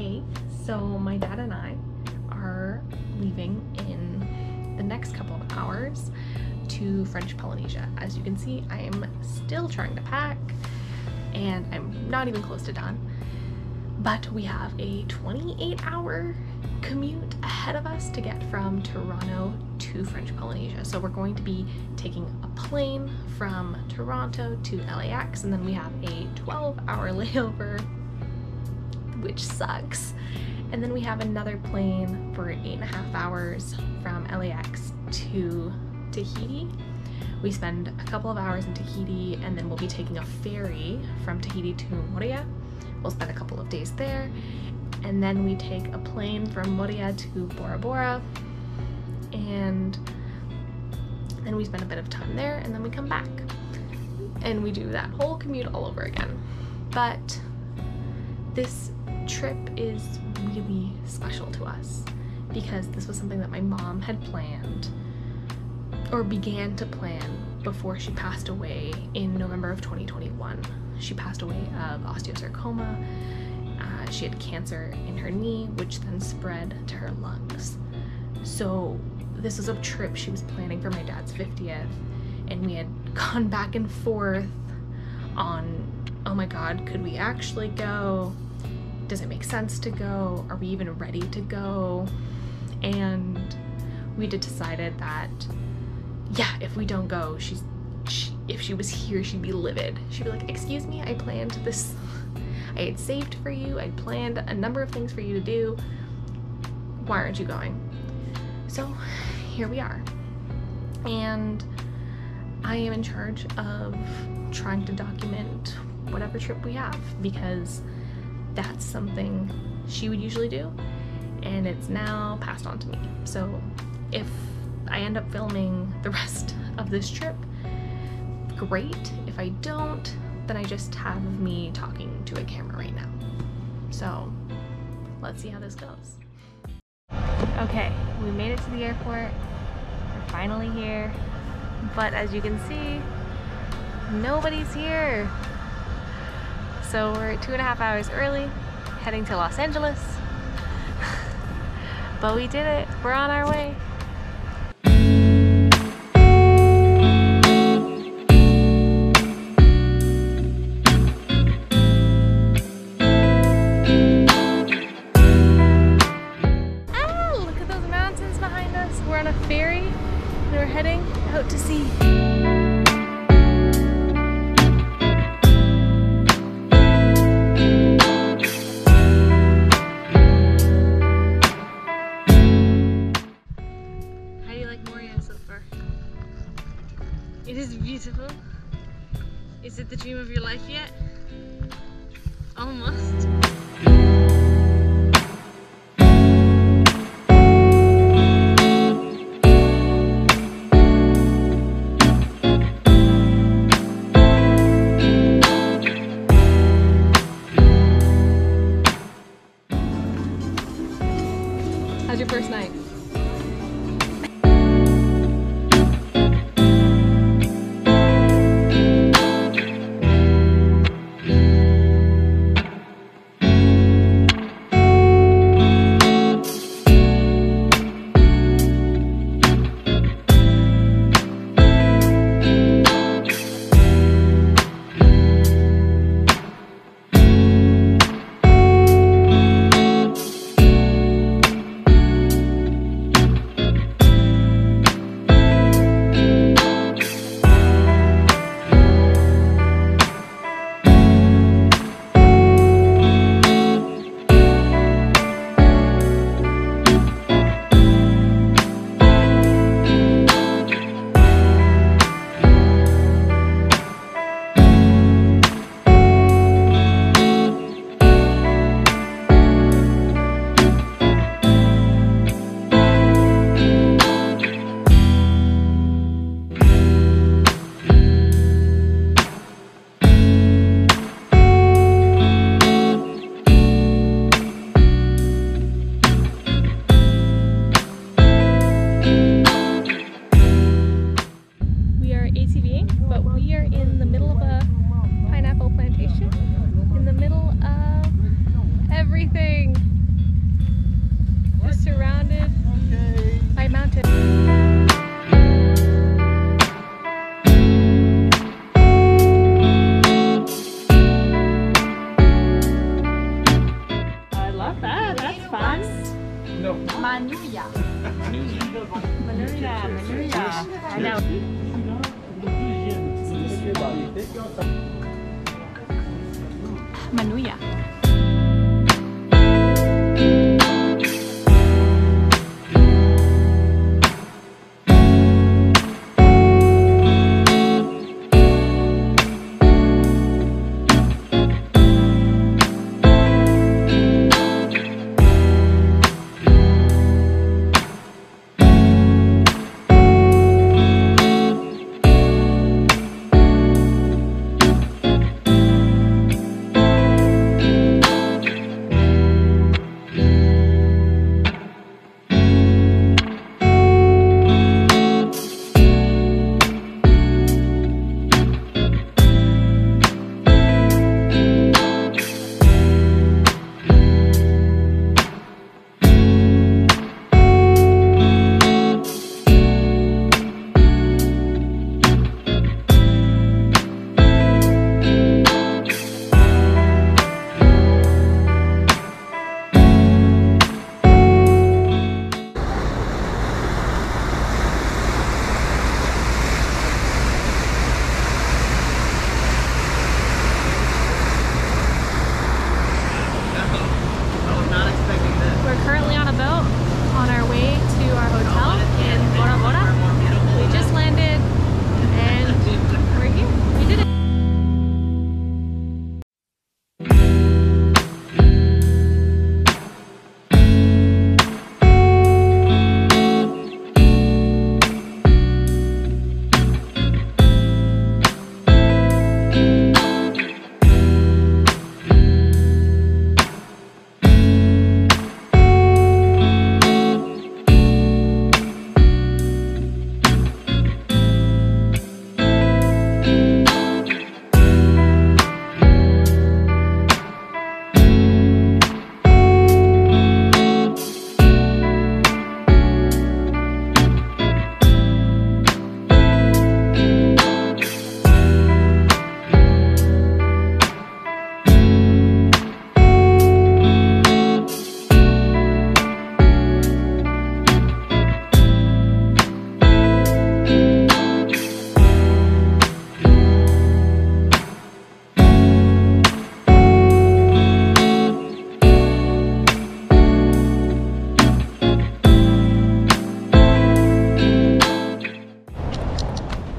8th, so my dad and I are leaving in the next couple of hours to French Polynesia. As you can see, I am still trying to pack and I'm not even close to done, but we have a 28-hour commute ahead of us to get from Toronto to French Polynesia. So we're going to be taking a plane from Toronto to LAX, and then we have a 12-hour layover, which sucks. And then we have another plane for 8.5 hours from LAX to Tahiti. We spend a couple of hours in Tahiti, and then we'll be taking a ferry from Tahiti to Moorea. We'll spend a couple of days there, and then we take a plane from Moorea to Bora Bora, and then we spend a bit of time there, and then we come back. And we do that whole commute all over again. But this trip is really special to us because this was something that my mom had planned, or began to plan, before she passed away in November of 2021. She passed away of osteosarcoma. She had cancer in her knee, which then spread to her lungs. So this was a trip she was planning for my dad's 50th, and we had gone back and forth on, oh my god, could we actually go? Does it make sense to go? Are we even ready to go? And we decided that, yeah, if we don't go, if she was here, she'd be livid. She'd be like, excuse me, I planned this. I had saved for you. I planned a number of things for you to do. Why aren't you going? So here we are. And I am in charge of trying to document whatever trip we have, because that's something she would usually do, and it's now passed on to me. So if I end up filming the rest of this trip, great. If I don't, then I just have me talking to a camera right now. So let's see how this goes. Okay, we made it to the airport. We're finally here, but as you can see, nobody's here. So we're 2.5 hours early, heading to Los Angeles. But we did it. We're on our way. We're on a ferry and we're heading out to sea. How do you like Moorea so far? It is beautiful. Is it the dream of your life yet? Almost. How's your first night? everything. just surrounded by mountains. I love that. That's fun. No. Manuya. Manuya. I know. Manuya.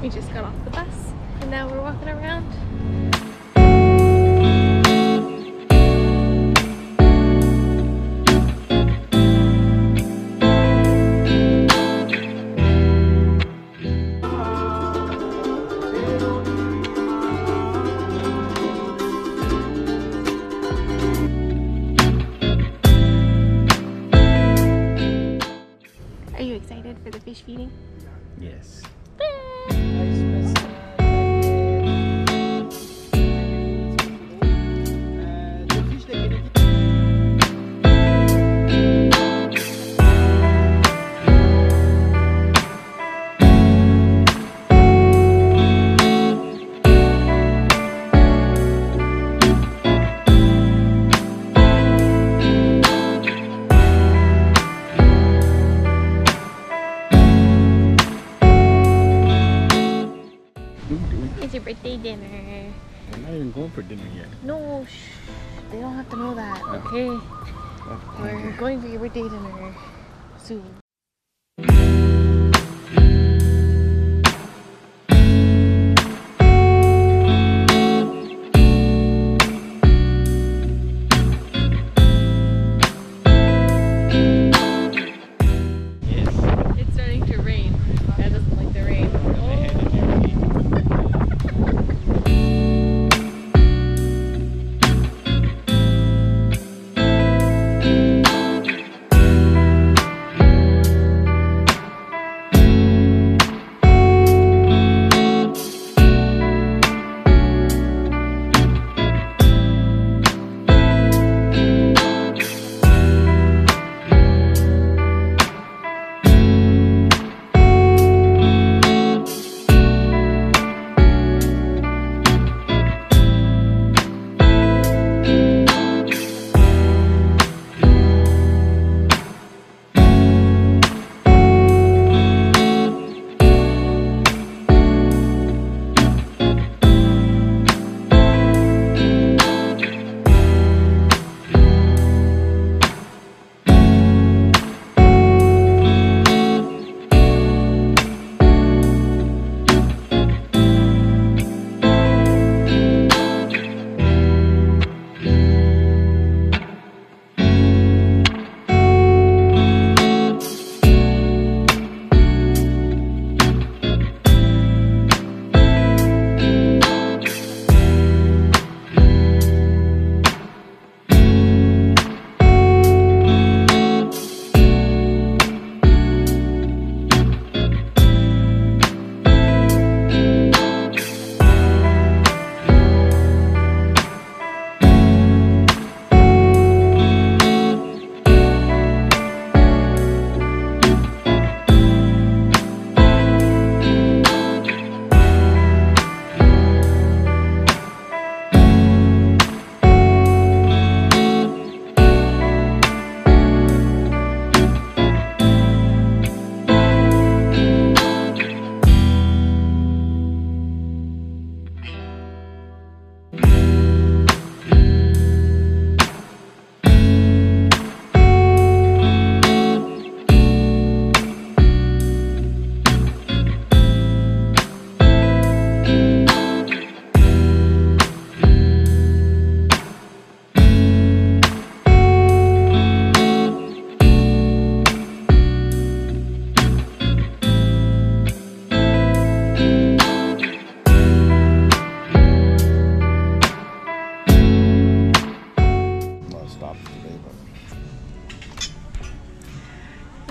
We just got off the bus and now we're walking around. Are you excited for the fish feeding? Yes. It's your birthday dinner. I'm not even going for dinner yet. No, shh. They don't have to know that, okay? We're going for your birthday dinner soon. It's starting to rain. Dad doesn't like the rain. Oh.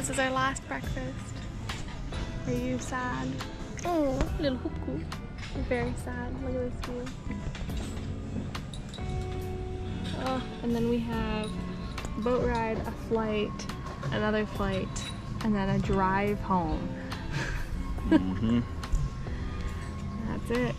This is our last breakfast. Are you sad? Oh, little hoopoo. You're very sad. Look at this view. Oh, and then we have a boat ride, a flight, another flight, and then a drive home. Mm-hmm. That's it.